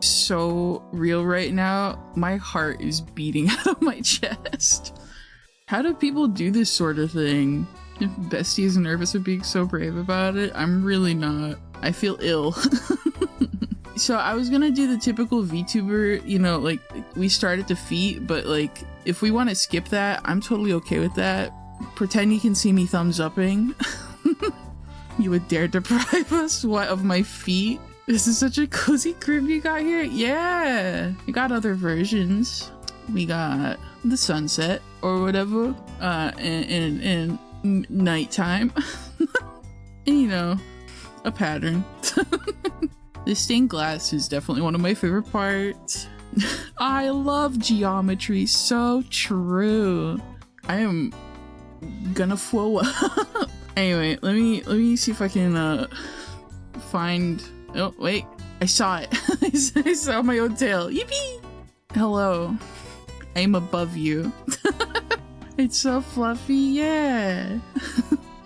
so real right now. My heart is beating out of my chest. How do people do this sort of thing? If Bestie is nervous of being so brave about it, I'm really not. I feel ill. So I was gonna do the typical VTuber, you know, like we start at the feet, but like if we want to skip that, I'm totally okay with that. Pretend you can see me thumbs upping. You would dare deprive us, what, of my feet? This is such a cozy crib you got here. Yeah, you got other versions. We got the sunset or whatever, and nighttime. And, you know, a pattern. The stained glass is definitely one of my favorite parts. I love geometry, so true. I am gonna flow up. Anyway, let me see if I can find. Oh wait, I saw it. I saw my own tail. Yippee! Hello, I'm above you. It's so fluffy, yeah.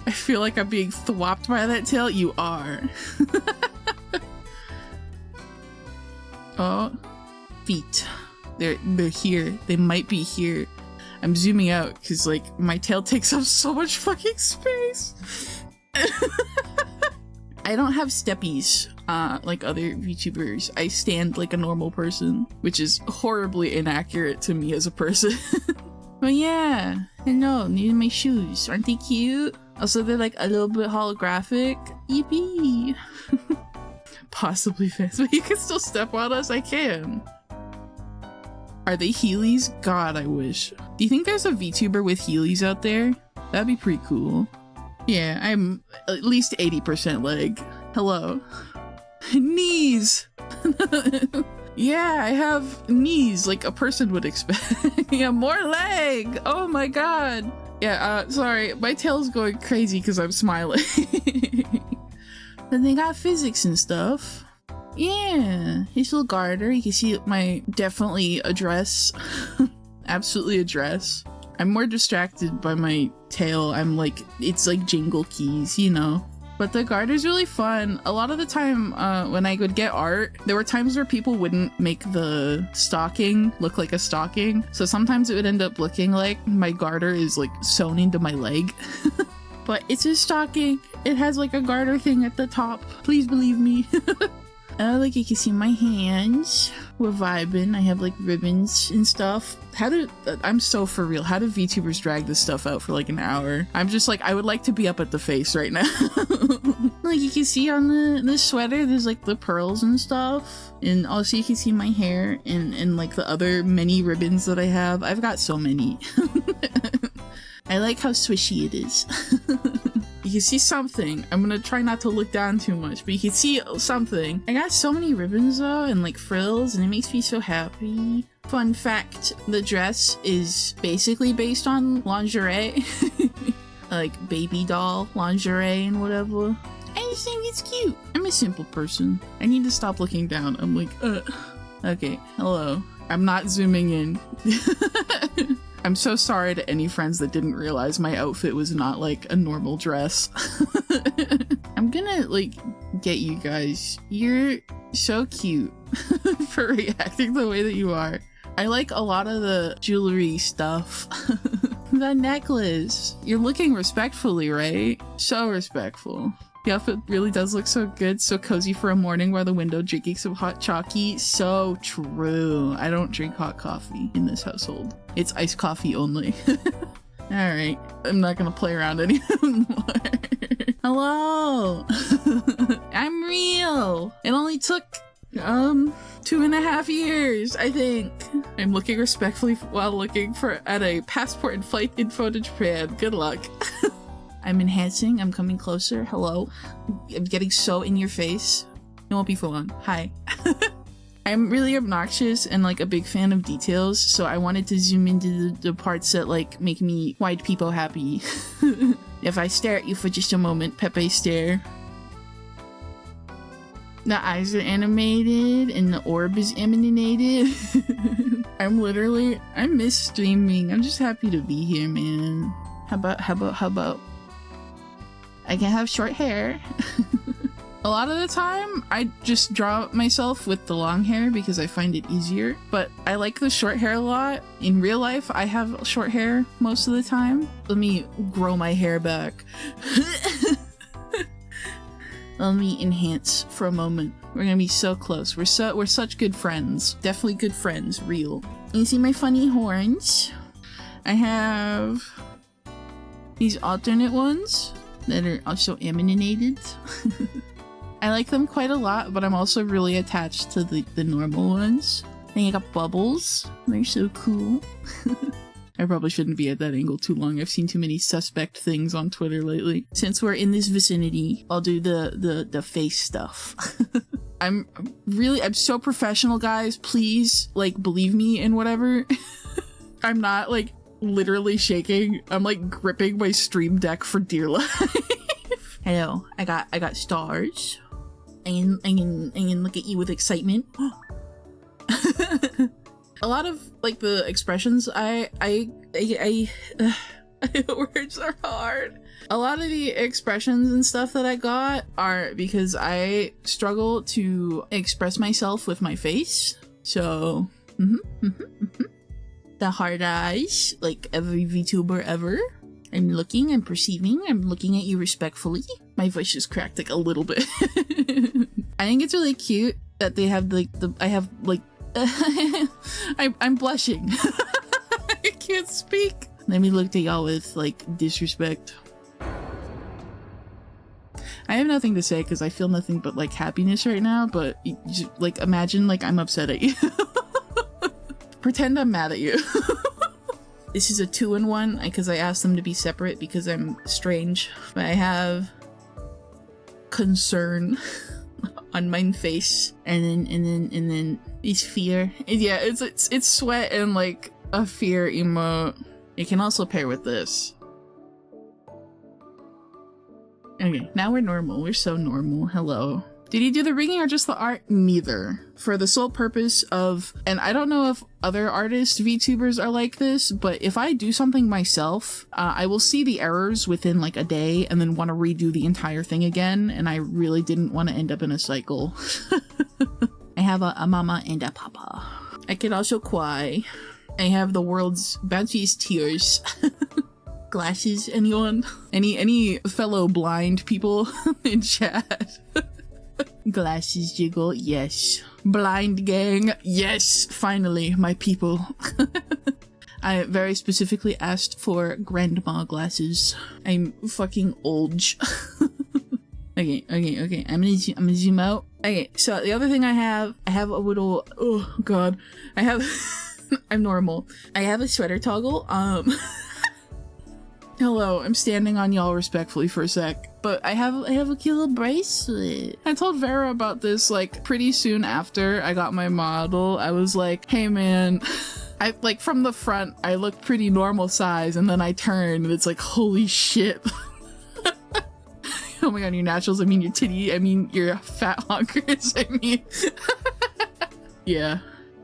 I feel like I'm being thwopped by that tail. You are. Oh, feet. They're here. They might be here. I'm zooming out because like my tail takes up so much fucking space. I don't have steppies like other VTubers. I stand like a normal person, which is horribly inaccurate to me as a person. But yeah, hello, these are my shoes. Aren't they cute? Also, they're like a little bit holographic. Yippee! Possibly fast, but you can still step on us. I can. Are they Heelys? God, I wish. Do you think there's a VTuber with Heelys out there? That'd be pretty cool. Yeah, I'm at least 80% leg. Hello. Knees! Yeah, I have knees like a person would expect. Yeah, more leg! Oh my god! Yeah, sorry, my tail's going crazy because I'm smiling. Then they got physics and stuff. Yeah, his little garter. You can see my definitely a dress. Absolutely a dress. I'm more distracted by my tail. I'm like, it's like jingle keys, you know. But the garter's really fun. A lot of the time when I would get art, there were times where people wouldn't make the stocking look like a stocking. So sometimes it would end up looking like my garter is like sewn into my leg. But it's a stocking. It has like a garter thing at the top. Please believe me. Like you can see my hands. We're vibing. I have like ribbons and stuff. I'm so for real. How do VTubers drag this stuff out for like an hour? I'm just like, I would like to be up at the face right now. Like you can see on the sweater, there's like the pearls and stuff. And also you can see my hair and like the other many ribbons that I have. I've got so many. I like how swishy it is. You can see something. I'm gonna try not to look down too much, but you can see something. I got so many ribbons though and like frills and it makes me so happy. Fun fact, the dress is basically based on lingerie. Like baby doll lingerie and whatever. I just think it's cute. I'm a simple person. I need to stop looking down. I'm like, okay, hello. I'm not zooming in. I'm so sorry to any friends that didn't realize my outfit was not like a normal dress. I'm gonna like get you guys. You're so cute for reacting the way that you are. I like a lot of the jewelry stuff. The necklace. You're looking respectfully, right? So respectful. The outfit really does look so good, so cozy for a morning by the window drinking some hot chalky. So true. I don't drink hot coffee in this household. It's iced coffee only. Alright, I'm not gonna play around anymore. Hello! I'm real! It only took 2.5 years, I think. I'm looking respectfully while looking at a passport and flight info to Japan. Good luck. I'm enhancing. I'm coming closer. Hello. I'm getting so in your face. It won't be for long. Hi. I'm really obnoxious and like a big fan of details, so I wanted to zoom into the parts that like make me white people happy. If I stare at you for just a moment, Pepe stare. The eyes are animated and the orb is emanated. I miss streaming. I'm just happy to be here, man. How about? I can have short hair. A lot of the time, I just draw myself with the long hair because I find it easier, but I like the short hair a lot. In real life, I have short hair most of the time. Let me grow my hair back. Let me enhance for a moment. We're gonna be so close. We're such good friends. Definitely good friends, real. You see my funny horns? I have these alternate ones that are also emanated. I like them quite a lot, but I'm also really attached to the normal ones. And I got bubbles. They're so cool. I probably shouldn't be at that angle too long. I've seen too many suspect things on Twitter lately. Since we're in this vicinity, I'll do the face stuff. I'm so professional, guys. Please, like, believe me in whatever. I'm not, like, literally shaking. I'm, like, gripping my stream deck for dear life. Hello, I got stars. I can look at you with excitement. A lot of, like, the expressions words are hard. A lot of the expressions and stuff that I got are because I struggle to express myself with my face. So, the hard eyes, like every VTuber ever. I'm looking, I'm perceiving, I'm looking at you respectfully. My voice just cracked like a little bit. I think it's really cute that they have like I'm blushing. I can't speak. Let me look at y'all with like disrespect. I have nothing to say because I feel nothing but like happiness right now, but just, like, imagine like I'm upset at you. Pretend I'm mad at you. This is a 2-in-1 because I asked them to be separate because I'm strange. But I have concern on my face, and then is fear. Yeah, it's sweat and like a fear emote. It can also pair with this. Okay, now we're normal. We're so normal. Hello. Did he do the rigging or just the art? Neither. For the sole purpose of, and I don't know if other artists, VTubers are like this, but if I do something myself, I will see the errors within like a day and then want to redo the entire thing again, and I really didn't want to end up in a cycle. I have a mama and a papa. I could also cry. I have the world's bounciest tears. Glasses, anyone? Any fellow blind people in chat? Glasses jiggle, yes. Blind gang, yes. Finally, my people. I very specifically asked for grandma glasses. I'm fucking old. Okay. I'm gonna zoom out. Okay, so the other thing I have a little, oh god. I'm normal. I have a sweater toggle. Hello, I'm standing on y'all respectfully for a sec, but I have a cute little bracelet. I told Vera about this like pretty soon after I got my model. I was like, hey man, I like from the front I look pretty normal size, and then I turn and it's like, holy shit. Oh my god, your naturals, I mean your titty, I mean your fat honkers, I mean. Yeah,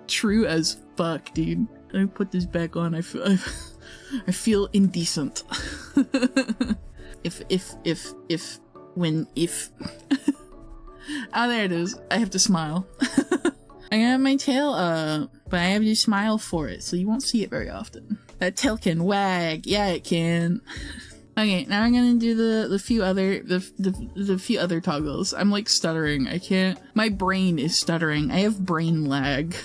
true as fuck, dude. Let me put this back on. I feel indecent. if oh, there it is. I have to smile. I have my tail up, but I have to smile for it, so you won't see it very often. That tail can wag. Yeah, it can. Okay, now I'm gonna do the few other toggles. I'm like stuttering. I can't. My brain is stuttering. I have brain lag.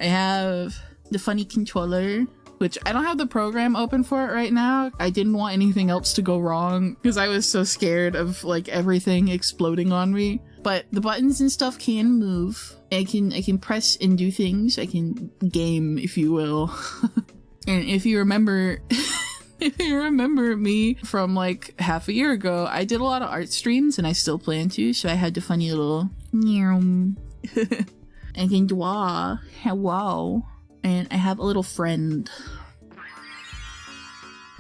I have the funny controller, which I don't have the program open for it right now. I didn't want anything else to go wrong because I was so scared of like everything exploding on me. But the buttons and stuff can move. I can press and do things. I can game, if you will. And if you remember if you remember me from like half a year ago, I did a lot of art streams and I still plan to, so I had the funny little I can draw. Hello. And I have a little friend.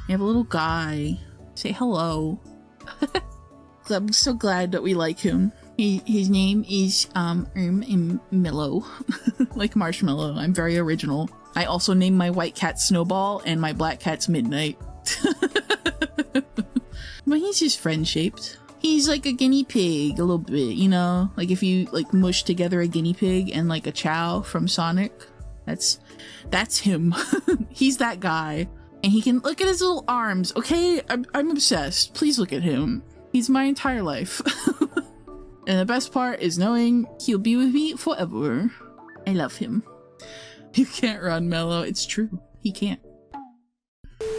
I have a little guy. Say hello. I'm so glad that we like him. His name is Millow. Like Marshmallow. I'm very original. I also named my white cat Snowball and my black cat's Midnight. But he's just friend-shaped. He's like a guinea pig a little bit, you know? Like if you like mush together a guinea pig and like a Chow from Sonic, that's him. He's that guy. And he can look at his little arms, okay? I'm obsessed. Please look at him. He's my entire life. And the best part is knowing he'll be with me forever. I love him. You can't run, Mellow. It's true. He can't.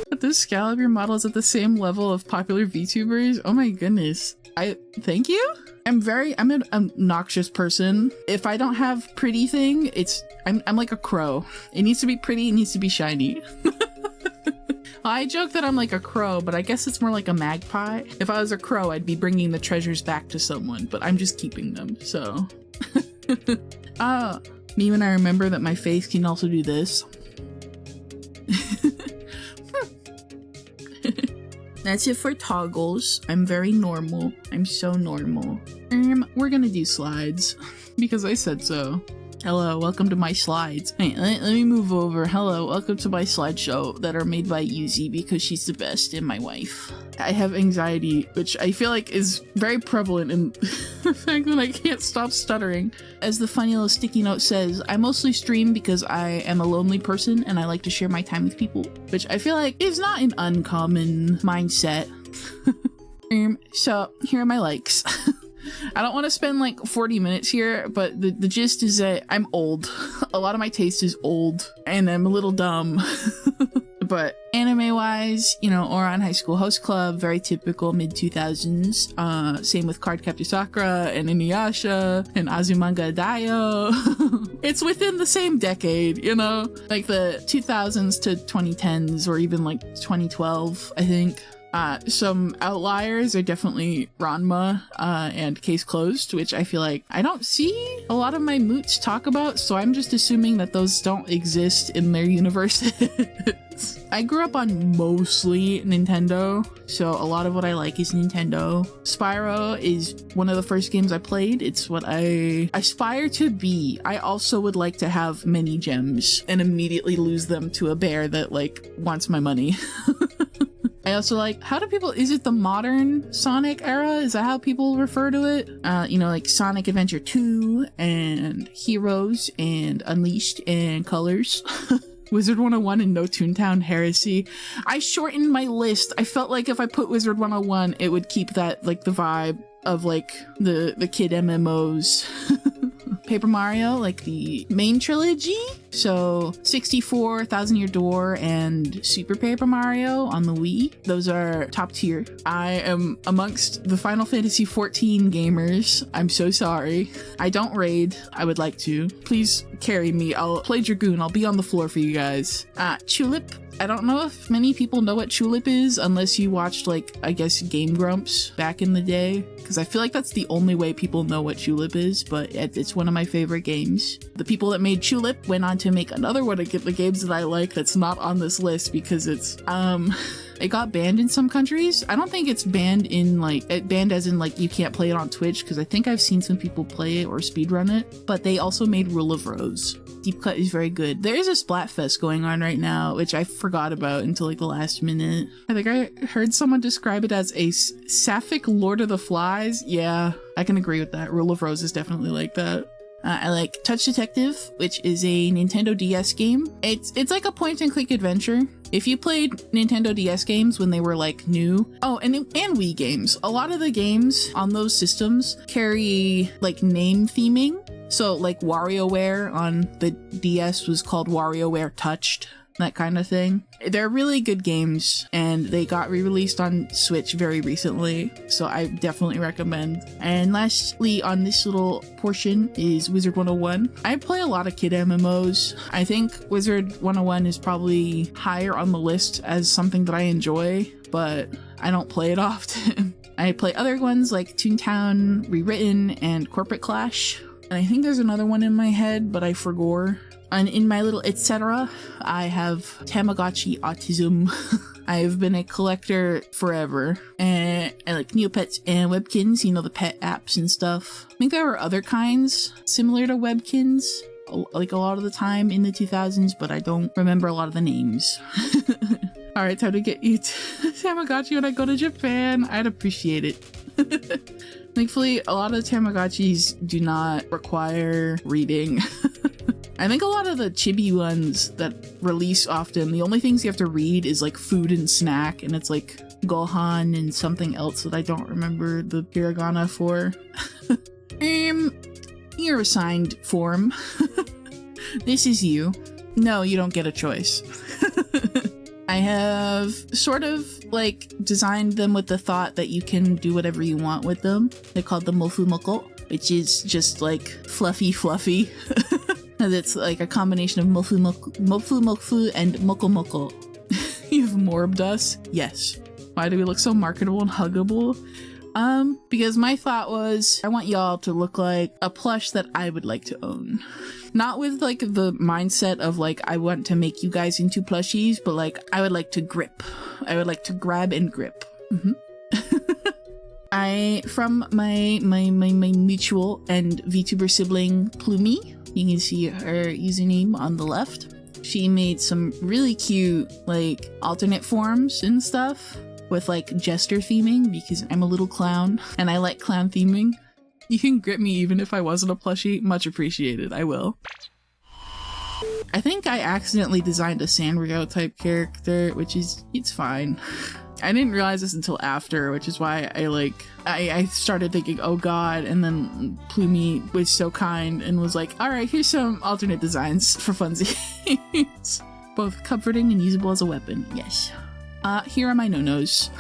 But this Scalibur model is at the same level of popular VTubers. Oh my goodness. Thank you? I'm an obnoxious person. If I don't have pretty thing, I'm like a crow. It needs to be pretty, it needs to be shiny. I joke that I'm like a crow, but I guess it's more like a magpie. If I was a crow, I'd be bringing the treasures back to someone, but I'm just keeping them, so. Me when I remember that my face can also do this. That's it for toggles. I'm very normal. I'm so normal. We're gonna do slides because I said so. Hello, welcome to my slides. Hey, let me move over. Hello, welcome to my slideshow that are made by Yuzi because she's the best and my wife. I have anxiety, which I feel like is very prevalent in the fact that I can't stop stuttering. As the funny little sticky note says, I mostly stream because I am a lonely person and I like to share my time with people, which I feel like is not an uncommon mindset. So here are my likes. I don't want to spend like 40 minutes here, but the gist is that I'm old. A lot of my taste is old, and I'm a little dumb. But anime-wise, you know, Ouran High School Host Club, very typical mid-2000s. Same with Cardcaptor Sakura, and Inuyasha, and Azumanga Daioh. It's within the same decade, you know? Like the 2000s to 2010s, or even like 2012, I think. Some outliers are definitely Ranma and Case Closed, which I feel like I don't see a lot of my moots talk about, so I'm just assuming that those don't exist in their universes. I grew up on mostly Nintendo, so a lot of what I like is Nintendo. Spyro is one of the first games I played. It's what I aspire to be. I also would like to have many gems and immediately lose them to a bear that like wants my money. I also like, is it the modern Sonic era? Is that how people refer to it? You know, like Sonic Adventure 2 and Heroes and Unleashed and Colors. Wizard 101 and No Toontown Heresy. I shortened my list. I felt like if I put Wizard 101, it would keep that, like, the vibe of, like, the kid MMOs. Paper Mario, like the main trilogy. So 64, Thousand Year Door, and Super Paper Mario on the Wii. Those are top tier. I am amongst the Final Fantasy XIV gamers. I'm so sorry. I don't raid. I would like to. Please carry me. I'll play Dragoon. I'll be on the floor for you guys. Tulip. I don't know if many people know what Tulip is unless you watched, like, I guess Game Grumps back in the day, because I feel like that's the only way people know what Tulip is, but it's one of my favorite games. The people that made Tulip went on to make another one of the games that I like that's not on this list because it's, it got banned in some countries. I don't think it's banned in, like, banned as in, like, you can't play it on Twitch, because I think I've seen some people play it or speedrun it, but they also made Rule of Rose. Deep Cut is very good. There is a Splatfest going on right now, which I forgot about until like the last minute. I think I heard someone describe it as a sapphic Lord of the Flies. Yeah, I can agree with that. Rule of Rose is definitely like that. I like Touch Detective, which is a Nintendo DS game. It's like a point-and-click adventure. If you played Nintendo DS games when they were like new, and Wii games, a lot of the games on those systems carry like name theming. So like WarioWare on the DS was called WarioWare Touched, that kind of thing. They're really good games, and they got re-released on Switch very recently, so I definitely recommend. And lastly on this little portion is Wizard 101. I play a lot of kid MMOs. I think Wizard 101 is probably higher on the list as something that I enjoy, but I don't play it often. I play other ones like Toontown Rewritten and Corporate Clash. And I think there's another one in my head, but I forgot. And in my little etc., I have Tamagotchi Autism. I've been a collector forever. And I like Neopets and Webkins, you know, the pet apps and stuff. I think there were other kinds similar to Webkins, like a lot of the time in the 2000s, but I don't remember a lot of the names. Alright, time to get you Tamagotchi when I go to Japan. I'd appreciate it. Thankfully, a lot of the Tamagotchis do not require reading. I think a lot of the chibi ones that release often, the only things you have to read is like food and snack, and it's like Gohan and something else that I don't remember the hiragana for. You're assigned form. This is you. No, you don't get a choice. I have sort of like designed them with the thought that you can do whatever you want with them. They're called the Mofumoko, which is just like fluffy. And it's like a combination of mofu and moko. You've morbed us? Yes. Why do we look so marketable and huggable? Because my thought was, I want y'all to look like a plush that I would like to own. Not with like the mindset of like, I want to make you guys into plushies, but like, I would like to grip. I would like to grab and grip. From my mutual and VTuber sibling Plumi, you can see her username on the left. She made some really cute like alternate forms and stuff with like jester theming because I'm a little clown and I like clown theming. You can grip me even if I wasn't a plushie. Much appreciated. I will. I think I accidentally designed a Sanrio type character, which is, it's fine. I didn't realize this until after, which is why I started thinking, oh god, and then Plumi was so kind and was like, alright, here's some alternate designs for funsies. Both comforting and usable as a weapon, yes. Here are my no-nos.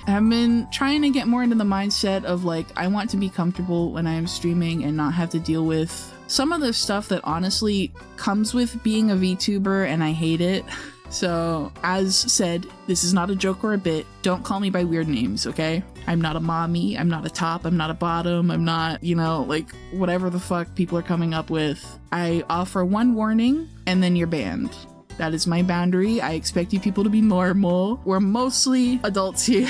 I've been trying to get more into the mindset of like, I want to be comfortable when I am streaming and not have to deal with some of the stuff that honestly comes with being a VTuber, and I hate it. So, as said, this is not a joke or a bit. Don't call me by weird names, okay? I'm not a mommy, I'm not a top, I'm not a bottom, I'm not, you know, like, whatever the fuck people are coming up with. I offer one warning, and then you're banned. That is my boundary. I expect you people to be normal. We're mostly adults here,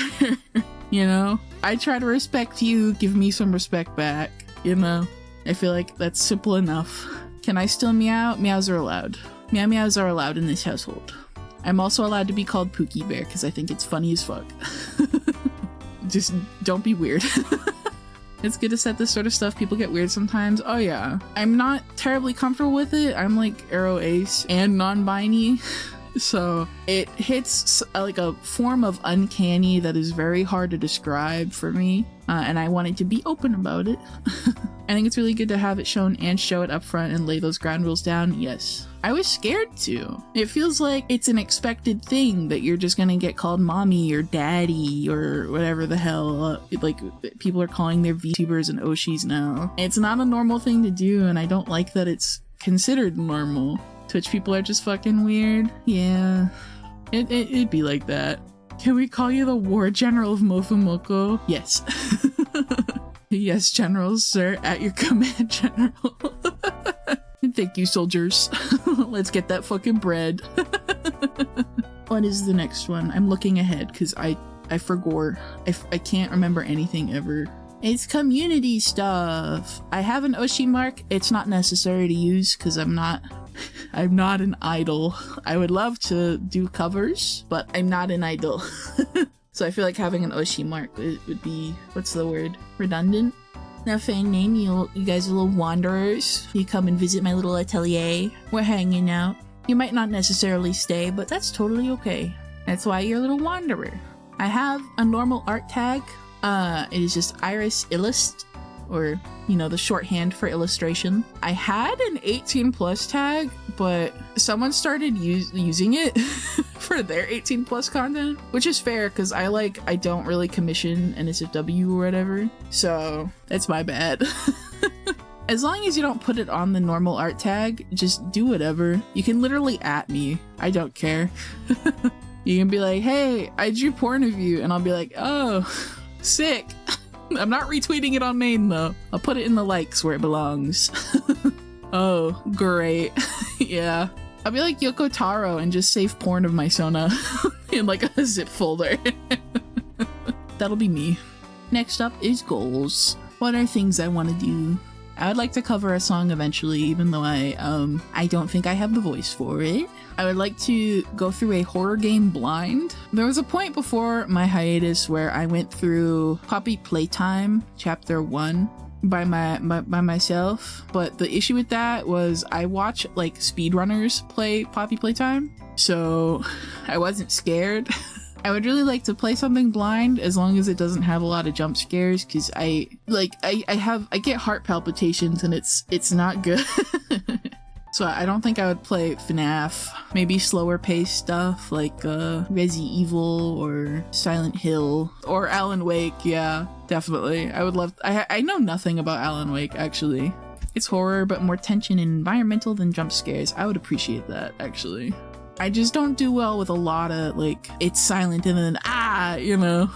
you know? I try to respect you, give me some respect back, you know? I feel like that's simple enough. Can I still meow? Meows are allowed. Meow meows are allowed in this household. I'm also allowed to be called Pookie Bear because I think it's funny as fuck. Just don't be weird. It's good to set this sort of stuff. People get weird sometimes. Oh yeah. I'm not terribly comfortable with it. I'm like Arrow Ace and non-binary. So it hits like a form of uncanny that is very hard to describe for me. And I wanted to be open about it. I think it's really good to have it shown and show it up front and lay those ground rules down. Yes. I was scared to. It feels like it's an expected thing that you're just gonna get called mommy or daddy or whatever the hell. Like, people are calling their VTubers and Oshis now. It's not a normal thing to do, and I don't like that it's considered normal. Twitch people are just fucking weird. Yeah. It'd be like that. Can we call you the War General of Mofumoko? Yes. Yes, generals, sir. At your command, general. Thank you, soldiers. Let's get that fucking bread. What is the next one? I'm looking ahead because I forgot. I can't remember anything ever. It's community stuff. I have an Oshi mark. It's not necessary to use because I'm not an idol. I would love to do covers, but I'm not an idol. So I feel like having an Oshi mark would be, what's the word? Redundant? Now, fan name, you guys are little wanderers. You come and visit my little atelier. We're hanging out. You might not necessarily stay, but that's totally okay. That's why you're a little wanderer. I have a normal art tag. It is just Iris Illust, or, you know, the shorthand for illustration. I had an 18 plus tag, but someone started using it for their 18 plus content, which is fair because I don't really commission NSFW or whatever, so that's my bad. As long as you don't put it on the normal art tag, just do whatever. You can literally at me. I don't care. You can be like, hey, I drew porn of you, and I'll be like, oh, sick. I'm not retweeting it on main though. I'll put it in the likes where it belongs. Oh, great. Yeah. I'll be like Yoko Taro and just save porn of my Sona in like a zip folder. That'll be me. Next up is goals. What are things I want to do? I would like to cover a song eventually, even though I don't think I have the voice for it. I would like to go through a horror game blind. There was a point before my hiatus where I went through Poppy Playtime Chapter 1 by myself, but the issue with that was I watch like speedrunners play Poppy Playtime, so I wasn't scared. I would really like to play something blind as long as it doesn't have a lot of jump scares, because I get heart palpitations and it's not good. So I don't think I would play FNAF. Maybe slower paced stuff like Resi Evil or Silent Hill or Alan Wake. Yeah, definitely. I would love. I know nothing about Alan Wake actually. It's horror, but more tension and environmental than jump scares. I would appreciate that actually. I just don't do well with a lot of like it's silent and then you know.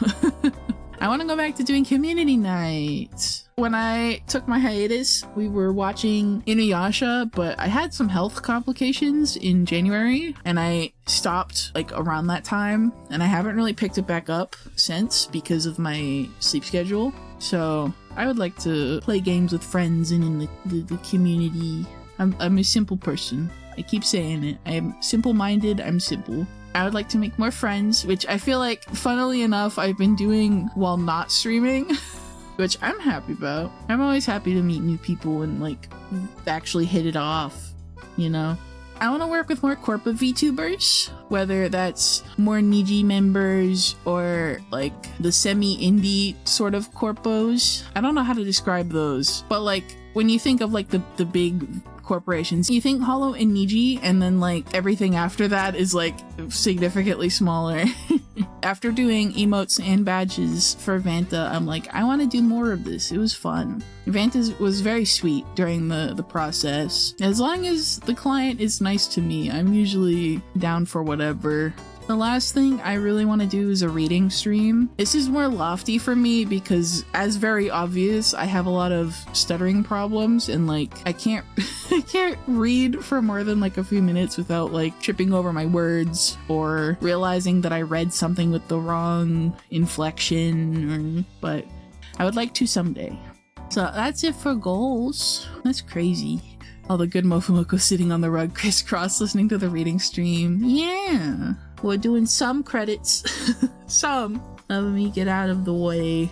I want to go back to doing community night. When I took my hiatus, we were watching Inuyasha, but I had some health complications in January and I stopped like around that time, and I haven't really picked it back up since because of my sleep schedule. So I would like to play games with friends and in the community. I'm a simple person. I keep saying it. I'm simple-minded. I'm simple. I would like to make more friends, which I feel like, funnily enough, I've been doing while not streaming, which I'm happy about. I'm always happy to meet new people and, like, actually hit it off, you know? I want to work with more corporate VTubers, whether that's more Niji members or, like, the semi-indie sort of corpos. I don't know how to describe those, but, like, when you think of, like, the big corporations, you think Hollow and Niji, and then like everything after that is like significantly smaller. After doing emotes and badges for Vanta, I'm like, I want to do more of this. It was fun. Vanta was very sweet during the process. As long as the client is nice to me, I'm usually down for whatever. The last thing I really want to do is a reading stream. This is more lofty for me because, as very obvious, I have a lot of stuttering problems and like I can't read for more than like a few minutes without like tripping over my words or realizing that I read something with the wrong inflection, but I would like to someday. So that's it for goals. That's crazy. All the good Mofumoko sitting on the rug crisscross listening to the reading stream. Yeah. We're doing some credits. Some. Let me get out of the way.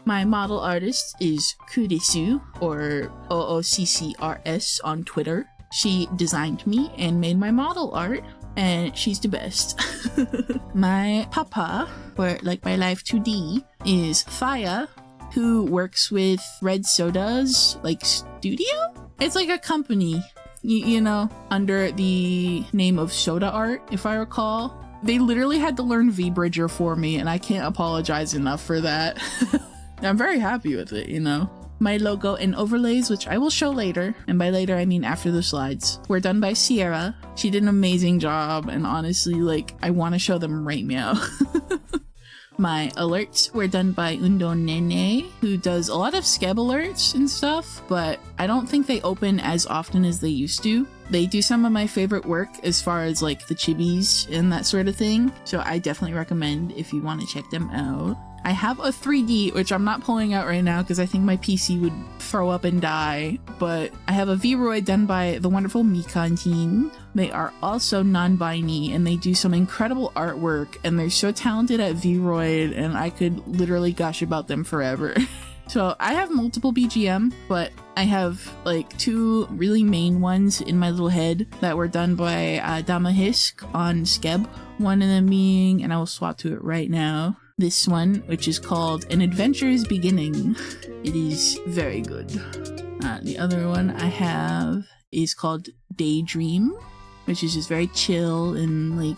My model artist is Kurisu, or OOCCRS on Twitter. She designed me and made my model art, and she's the best. My papa, or like my life 2D, is Faya, who works with Red Soda's like studio? It's like a company. You know, under the name of Soda Art, if I recall. They literally had to learn VBridger for me, and I can't apologize enough for that. I'm very happy with it, you know. My logo and overlays, which I will show later, and by later I mean after the slides, were done by Sierra. She did an amazing job, and honestly, like, I want to show them right now. My alerts were done by Undo Nene, who does a lot of Skeb alerts and stuff, but I don't think they open as often as they used to. They do some of my favorite work as far as like the chibis and that sort of thing, so I definitely recommend if you want to check them out. I have a 3D, which I'm not pulling out right now because I think my PC would throw up and die, but I have a Vroid done by the wonderful Mikan team. They are also non-binary and they do some incredible artwork, and they're so talented at Vroid, and I could literally gush about them forever. So I have multiple BGM, but I have like two really main ones in my little head that were done by Damahisk on Skeb. One of them being, and I will swap to it right now, this one, which is called An Adventure is Beginning. It is very good. The other one I have is called Daydream, which is just very chill and like,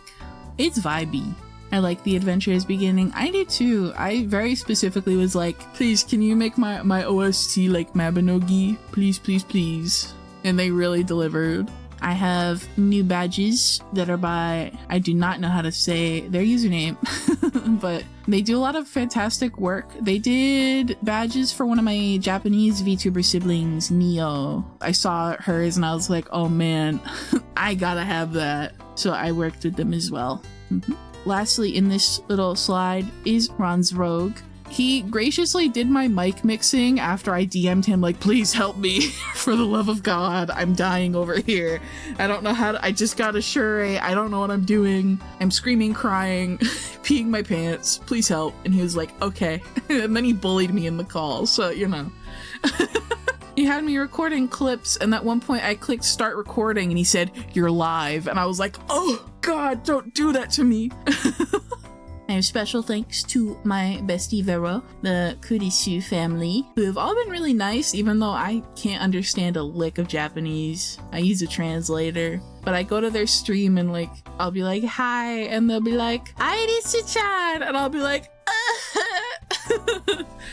it's vibey. I like The Adventure is Beginning. I do too. I very specifically was like, please, can you make my OST like Mabinogi? Please, please, please. And they really delivered. I have new badges that are by, I do not know how to say their username, but they do a lot of fantastic work. They did badges for one of my Japanese VTuber siblings, Neo. I saw hers and I was like, oh man, I gotta have that. So I worked with them as well. Lastly, in this little slide is Ron's Rogue. He graciously did my mic mixing after I DM'd him like, please help me. For the love of God, I'm dying over here. I don't know how to, I just got a Shure. I don't know what I'm doing. I'm screaming, crying, peeing my pants. Please help. And he was like, okay. And then he bullied me in the call. So, you know. He had me recording clips, and at one point I clicked start recording and he said, you're live. And I was like, oh God, don't do that to me. I have special thanks to my bestie Vera, the Kurisu family, who have all been really nice, even though I can't understand a lick of Japanese. I use a translator, but I go to their stream and like, I'll be like, hi, and they'll be like, Irisu-chan, and I'll be like,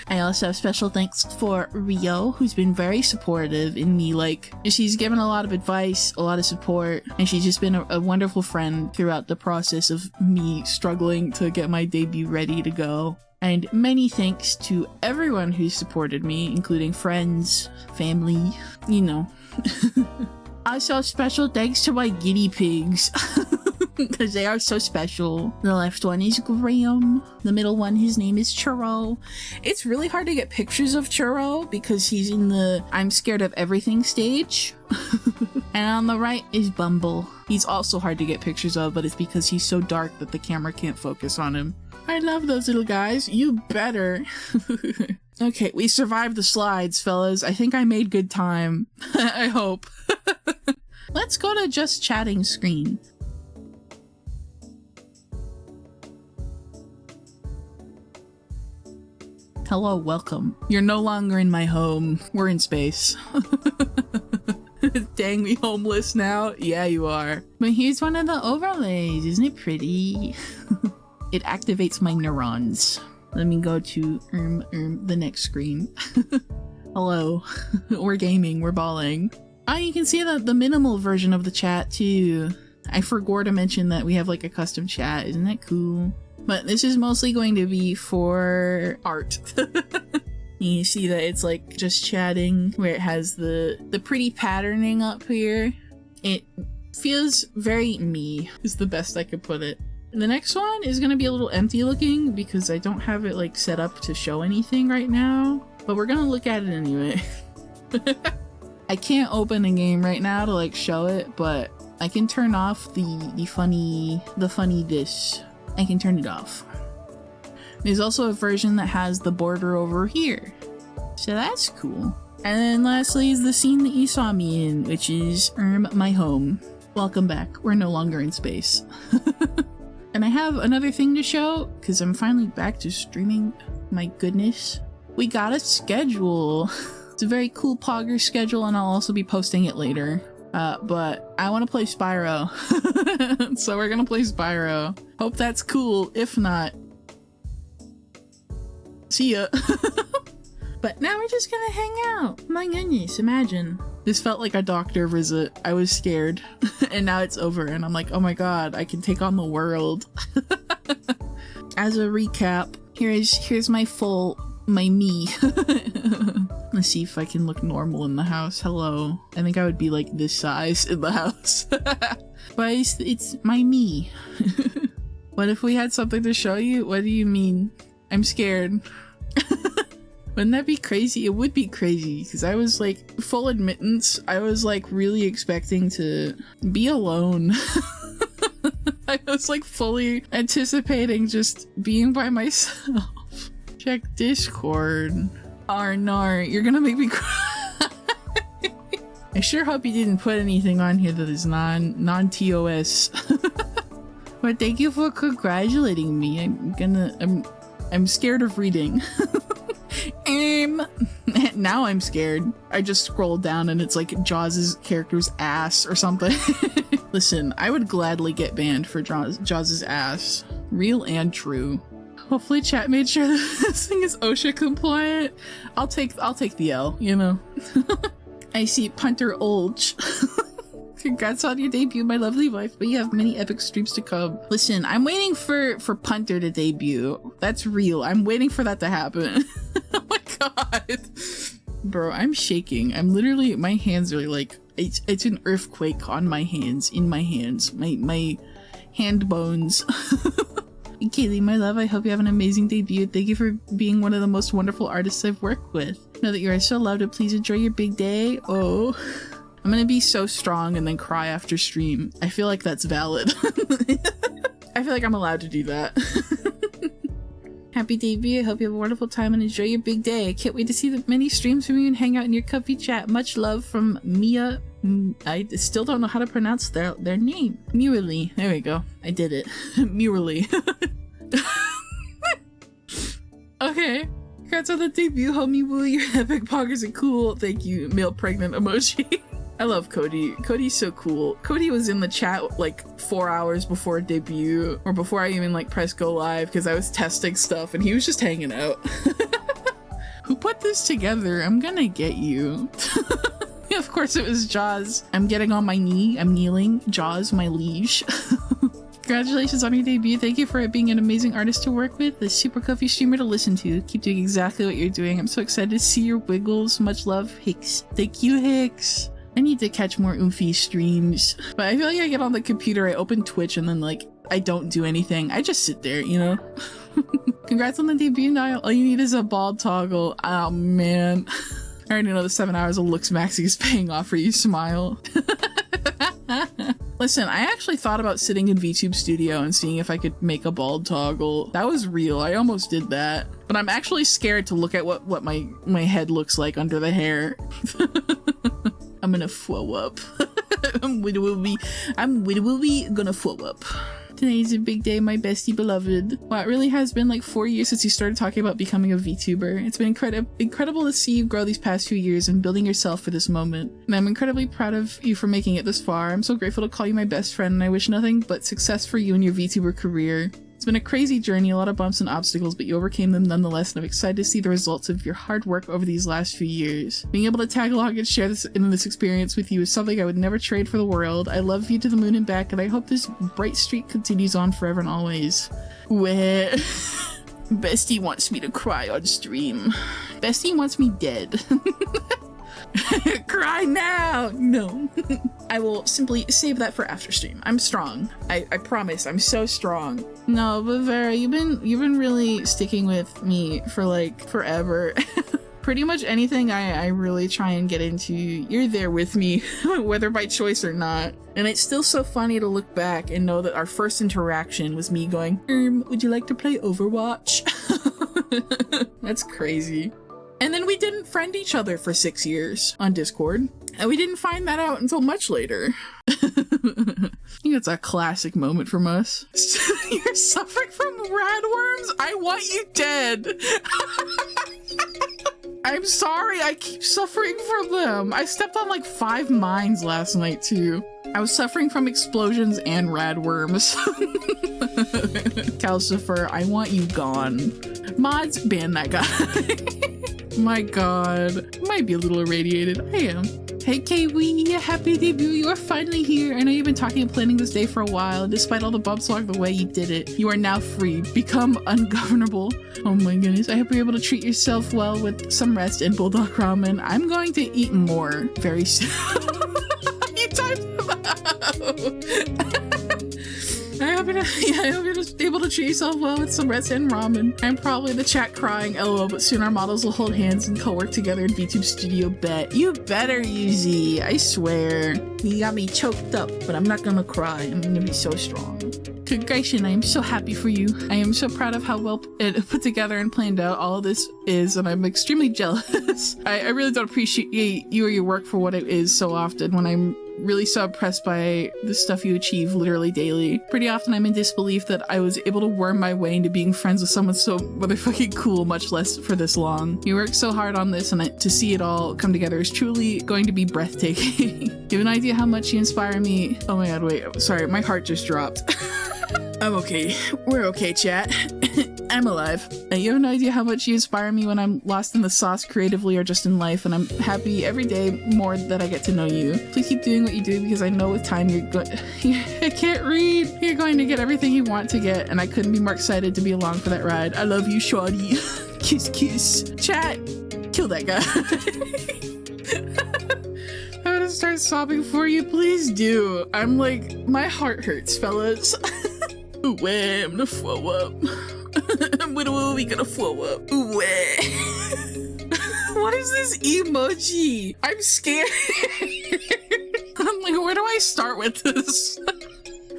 I also have special thanks for Rio, who's been very supportive in me. Like, she's given a lot of advice, a lot of support, and she's just been a wonderful friend throughout the process of me struggling to get my debut ready to go. And many thanks to everyone who supported me, including friends, family, you know. Also, special thanks to my guinea pigs. Because they are so special. The left one is Graham. The middle one, his name is Churro. It's really hard to get pictures of Churro because he's in the I'm scared of everything stage. And on the right is Bumble. He's also hard to get pictures of, but it's because he's so dark that the camera can't focus on him. I love those little guys. You better. Okay, we survived the slides, fellas. I think I made good time. I hope. Let's go to just chatting screen. Hello, welcome. You're no longer in my home. We're in space. Dang, we homeless now? Yeah, you are. But here's one of the overlays. Isn't it pretty? It activates my neurons. Let me go to the next screen. Hello. We're gaming. We're balling. Oh, you can see the minimal version of the chat too. I forgot to mention that we have like a custom chat. Isn't that cool? But this is mostly going to be for art. You see that it's like just chatting where it has the pretty patterning up here. It feels very me, is the best I could put it. The next one is going to be a little empty looking because I don't have it like set up to show anything right now. But we're going to look at it anyway. I can't open a game right now to like show it, but I can turn off the funny this. I can turn it off. There's also a version that has the border over here. So that's cool. And then lastly is the scene that you saw me in, which is my home. Welcome back. We're no longer in space. And I have another thing to show, because I'm finally back to streaming. My goodness. We got a schedule. It's a very cool Pogger schedule, and I'll also be posting it later. But I want to play Spyro. So we're gonna play Spyro. Hope that's cool. If not, see ya. But now we're just gonna hang out. My goodness, imagine. This felt like a doctor visit. I was scared. And now it's over and I'm like, oh my god, I can take on the world. As a recap, here's my me. Let's see if I can look normal in the house. Hello. I think I would be like this size in the house. But it's my me. What if we had something to show you? What do you mean? I'm scared. Wouldn't that be crazy? It would be crazy because I was like, full admittance, I was like really expecting to be alone. I was like fully anticipating just being by myself. Check Discord. Arnar, you're gonna make me cry. I sure hope you didn't put anything on here that is non-TOS. But thank you for congratulating me. I'm scared of reading. Now I'm scared. I just scrolled down and it's like Jaws' character's ass or something. Listen, I would gladly get banned for Jaws' ass. Real and true. Hopefully chat made sure that this thing is OSHA compliant. I'll take the L, you know. I see Punter Olge. Congrats on your debut, my lovely wife, but you have many epic streams to come. Listen, I'm waiting for Punter to debut. That's real. I'm waiting for that to happen. Oh my god. Bro, I'm shaking. I'm literally, my hands are like, it's an earthquake on my hands, in my hands. My hand bones. Kaylee, my love, I hope you have an amazing debut. Thank you for being one of the most wonderful artists I've worked with. Know that you are so loved, and please enjoy your big day. Oh, I'm gonna be so strong and then cry after stream. I feel like that's valid. I feel like I'm allowed to do that. Happy debut. I hope you have a wonderful time and enjoy your big day. I can't wait to see the many streams from you and hang out in your comfy chat. Much love from Mia. I still don't know how to pronounce their name. Murley. There we go. I did it. Murley. Okay. Congrats on the debut, homie Woo. Your epic poggers are cool. Thank you, male pregnant emoji. I love Cody. Cody's so cool. Cody was in the chat like 4 hours before debut, or before I even like pressed go live, because I was testing stuff and he was just hanging out. Who put this together? I'm gonna get you. Of course it was Jaws. I'm getting on my knee. I'm kneeling. Jaws, my liege. Congratulations on your debut. Thank you for being an amazing artist to work with. A super comfy streamer to listen to. Keep doing exactly what you're doing. I'm so excited to see your wiggles. Much love, Hicks. Thank you, Hicks. I need to catch more Oomphy streams. But I feel like I get on the computer, I open Twitch, and then like, I don't do anything. I just sit there, you know? Congrats on the debut, Niall. All you need is a bald toggle. Oh, man. I already know the 7 hours of Looks Maxi is paying off for you, smile. Listen, I actually thought about sitting in VTube Studio and seeing if I could make a bald toggle. That was real. I almost did that. But I'm actually scared to look at what my head looks like under the hair. I'm gonna flow up. I'm literally gonna flow up. Today's a big day, my bestie beloved. Wow, it really has been like 4 years since you started talking about becoming a VTuber. It's been incredible to see you grow these past few years and building yourself for this moment. And I'm incredibly proud of you for making it this far. I'm so grateful to call you my best friend, and I wish nothing but success for you in your VTuber career. It's been a crazy journey, a lot of bumps and obstacles, but you overcame them nonetheless, and I'm excited to see the results of your hard work over these last few years. Being able to tag along and share this experience with you is something I would never trade for the world. I love you to the moon and back, and I hope this bright streak continues on forever and always. Where Bestie wants me to cry on stream. Bestie wants me dead. Cry now! No. I will simply save that for after stream. I'm strong. I promise. I'm so strong. No, but Vera, you've been really sticking with me for like forever. Pretty much anything I really try and get into, you're there with me, whether by choice or not. And it's still so funny to look back and know that our first interaction was me going, would you like to play Overwatch? That's crazy. And then we didn't friend each other for 6 years on Discord. And we didn't find that out until much later. I think it's a classic moment from us. You're suffering from radworms? I want you dead. I'm sorry, I keep suffering from them. I stepped on like 5 mines last night too. I was suffering from explosions and radworms. Calcifer, I want you gone. Mods, ban that guy. My god. Might be a little irradiated. I am. Hey Kiwi, happy debut. You are finally here. I know you've been talking and planning this day for a while, and despite all the bumps along the way, you did it. You are now free. Become ungovernable. Oh my goodness. I hope you're able to treat yourself well with some rest and bulldog ramen. I'm going to eat more very soon. You typed it out. I hope you're just able to treat yourself well with some rest and ramen. I'm probably in the chat crying, lol, but soon our models will hold hands and co-work together in VTube Studio, bet. You better, Yuzi, I swear. You got me choked up, but I'm not gonna cry. I'm gonna be so strong. Congratulations, I am so happy for you. I am so proud of how well put together and planned out all of this is, and I'm extremely jealous. I really don't appreciate you or your work for what it is so often when I'm really so impressed by the stuff you achieve literally daily. Pretty often I'm in disbelief that I was able to worm my way into being friends with someone so motherfucking cool, much less for this long. You worked so hard on this, and to see it all come together is truly going to be breathtaking. You have an idea how much you inspire me. Oh my god, wait, sorry, my heart just dropped. I'm okay. We're okay, chat. I'm alive. You have no idea how much you inspire me when I'm lost in the sauce creatively or just in life, and I'm happy every day more that I get to know you. Please keep doing what you do, because I know with time I can't read. You're going to get everything you want to get, and I couldn't be more excited to be along for that ride. I love you, shawty. Kiss, kiss. Chat, kill that guy. I'm gonna start sobbing for you. Please do. I'm like, my heart hurts, fellas. Ooh, I'm gonna throw up. When are we gonna throw up? Ooh, what is this emoji? I'm scared. I'm like, where do I start with this?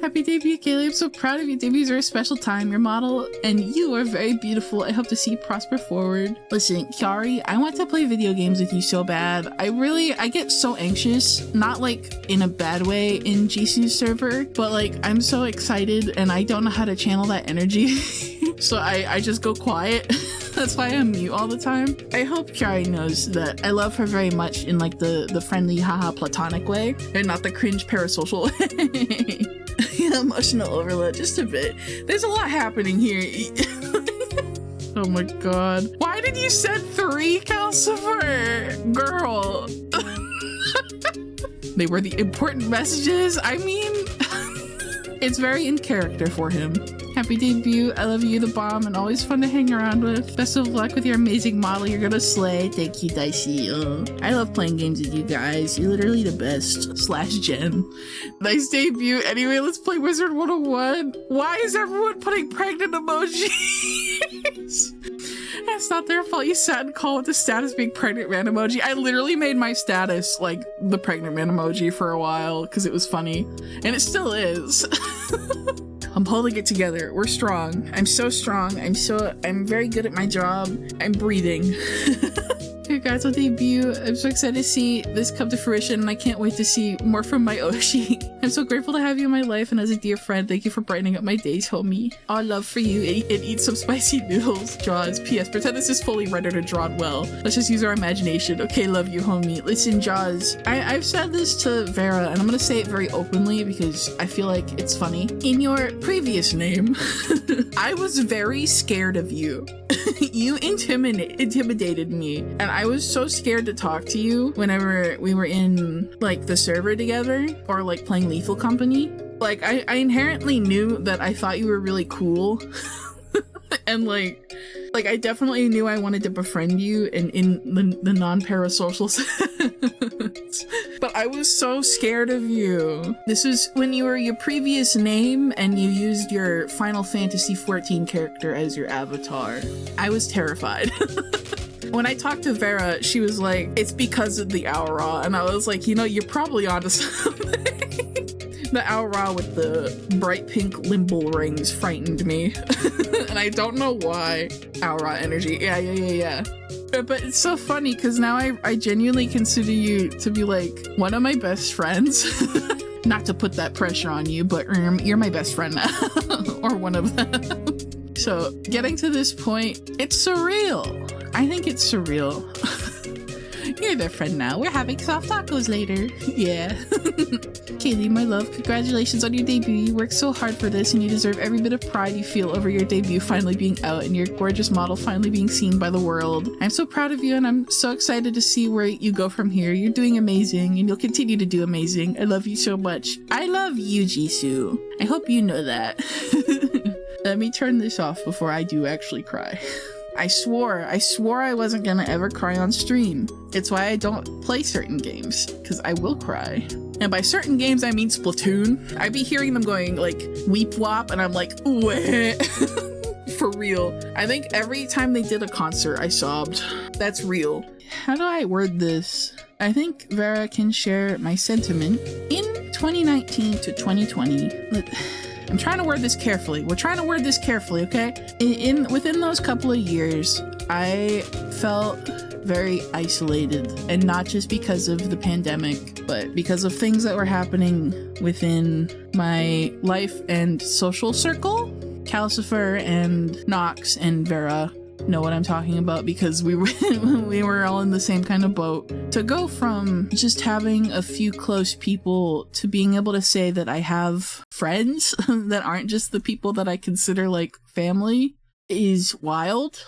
Happy debut, Kaylee. I'm so proud of you. Debuts are a special time. Your model and you are very beautiful. I hope to see you prosper forward. Listen, Kiari, I want to play video games with you so bad. I get so anxious, not like in a bad way in Jisoo's server, but like I'm so excited and I don't know how to channel that energy. So I just go quiet. That's why I'm mute all the time. I hope Kiari knows that I love her very much in like the friendly haha platonic way and not the cringe parasocial way. Emotional overload, just a bit. There's a lot happening here. Oh my god. Why did you send 3, Calcifer? Girl. They were the important messages. I mean, it's very in character for him. Happy debut. I love you, the bomb, and always fun to hang around with. Best of luck with your amazing model. You're gonna slay. Thank you, Dicey. I love playing games with you guys. You're literally the best. / Jen. Nice debut. Anyway, let's play Wizard 101. Why is everyone putting pregnant emojis? It's not their fault you sat and called with the status being pregnant man emoji. I literally made my status like the pregnant man emoji for a while because it was funny. And it still is. I'm holding it together. We're strong. I'm so strong. I'm very good at my job. I'm breathing. Congrats on debut. I'm so excited to see this come to fruition and I can't wait to see more from my Oshi. I'm so grateful to have you in my life and as a dear friend, thank you for brightening up my days, homie. All love for you and eat some spicy noodles. Jaws. P.S. Pretend this is fully rendered and drawn well. Let's just use our imagination. Okay, love you, homie. Listen, Jaws. I've said this to Vera and I'm gonna say it very openly because I feel like it's funny. In your previous name, I was very scared of you. You intimidated me and I was so scared to talk to you whenever we were in like the server together or like playing Lethal Company. Like I inherently knew that I thought you were really cool and like I definitely knew I wanted to befriend you in the non-parasocial sense. But I was so scared of you. This is when you were your previous name and you used your Final Fantasy XIV character as your avatar. I was terrified. When I talked to Vera, she was like, it's because of the Aura. And I was like, you know, you're probably onto something. The Aura with the bright pink limbal rings frightened me. And I don't know why. Aura energy. Yeah. But it's so funny because now I genuinely consider you to be like one of my best friends. Not to put that pressure on you, but you're my best friend now. Or one of them. So getting to this point, it's surreal. I think it's surreal. You're their friend now. We're having soft tacos later. Yeah. Kaylee, my love, congratulations on your debut. You worked so hard for this and you deserve every bit of pride you feel over your debut finally being out and your gorgeous model finally being seen by the world. I'm so proud of you and I'm so excited to see where you go from here. You're doing amazing and you'll continue to do amazing. I love you so much. I love you, Jisoo. I hope you know that. Let me turn this off before I do actually cry. I swore I wasn't gonna ever cry on stream. It's why I don't play certain games, because I will cry. And by certain games, I mean Splatoon. I be hearing them going like weep wop, and I'm like, wah. For real. I think every time they did a concert, I sobbed. That's real. How do I word this? I think Vera can share my sentiment. In 2019 to 2020, I'm trying to word this carefully. We're trying to word this carefully, okay? Within those couple of years, I felt very isolated, and not just because of the pandemic, but because of things that were happening within my life and social circle. Calcifer and Nox and Vera know what I'm talking about because we were all in the same kind of boat. To go from just having a few close people to being able to say that I have friends that aren't just the people that I consider like family is wild.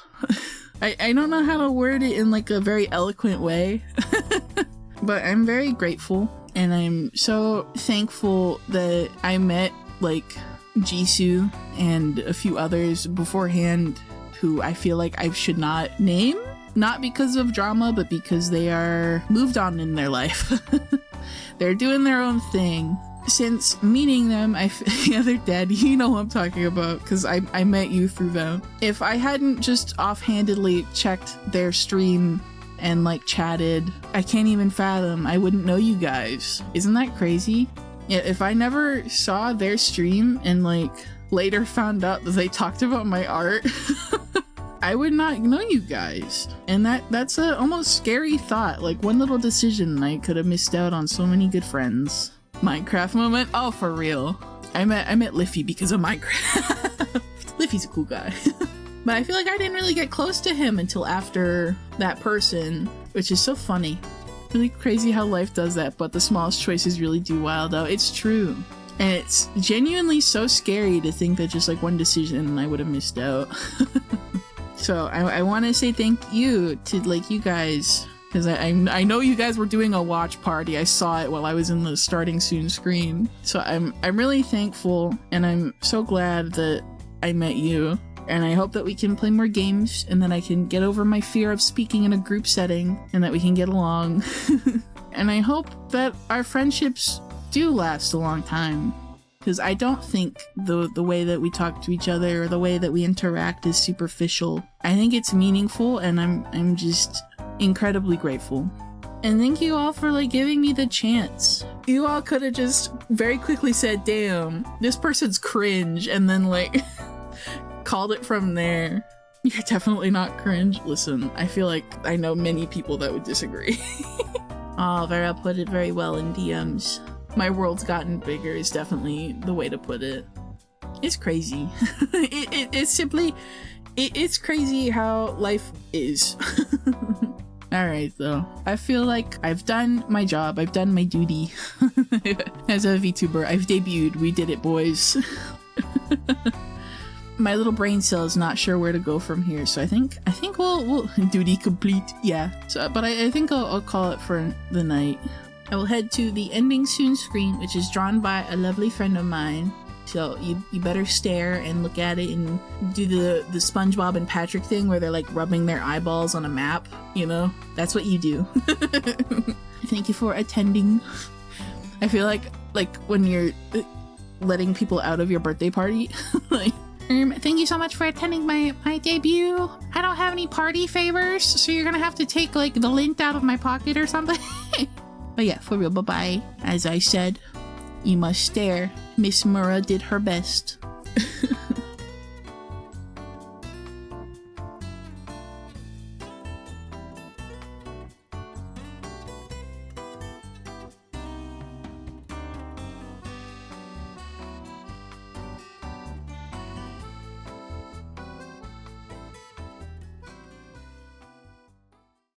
I don't know how to word it in like a very eloquent way, but I'm very grateful and I'm so thankful that I met like Jisoo and a few others beforehand who I feel like I should not name, not because of drama, but because they are moved on in their life. They're doing their own thing. since meeting them, yeah, they're dead. You know what I'm talking about, because I met you through them. If I hadn't just offhandedly checked their stream and like chatted, I can't even fathom I wouldn't know you guys. Isn't that crazy? Yeah, if I never saw their stream and like later found out that they talked about my art, I would not know you guys. And that's a almost scary thought. Like one little decision, I could have missed out on so many good friends. Minecraft moment? Oh, for real. I met Liffy because of Minecraft. Liffy's a cool guy. But I feel like I didn't really get close to him until after that person, which is so funny. Really crazy how life does that, but the smallest choices really do wild out. It's true. And it's genuinely so scary to think that just like one decision and I would have missed out. So I want to say thank you to like you guys, because I know you guys were doing a watch party. I saw it while I was in the starting soon screen. So I'm really thankful, and I'm so glad that I met you. And I hope that we can play more games and that I can get over my fear of speaking in a group setting and that we can get along. And I hope that our friendships do last a long time, because I don't think the way that we talk to each other or the way that we interact is superficial. I think it's meaningful, and I'm just incredibly grateful. And thank you all for like giving me the chance. You all could have just very quickly said, damn, this person's cringe, and then like called it from there. You're definitely not cringe. Listen, I feel like I know many people that would disagree. Oh, Vera put it very well in DMs. My world's gotten bigger is definitely the way to put it. It's crazy. It's simply, it's crazy how life is. Alright though, I feel like I've done my job, I've done my duty. As a VTuber, I've debuted, we did it boys. My little brain cell is not sure where to go from here, so I think we'll duty complete, yeah. So, but I think I'll call it for the night. I will head to the ending soon screen, which is drawn by a lovely friend of mine. So you better stare and look at it and do the SpongeBob and Patrick thing where they're like rubbing their eyeballs on a map, you know? That's what you do. Thank you for attending. I feel like when you're letting people out of your birthday party, like, thank you so much for attending my debut. I don't have any party favors, so you're gonna have to take like the lint out of my pocket or something. But yeah, for real, bye-bye. As I said, you must stare. Miss Mura did her best.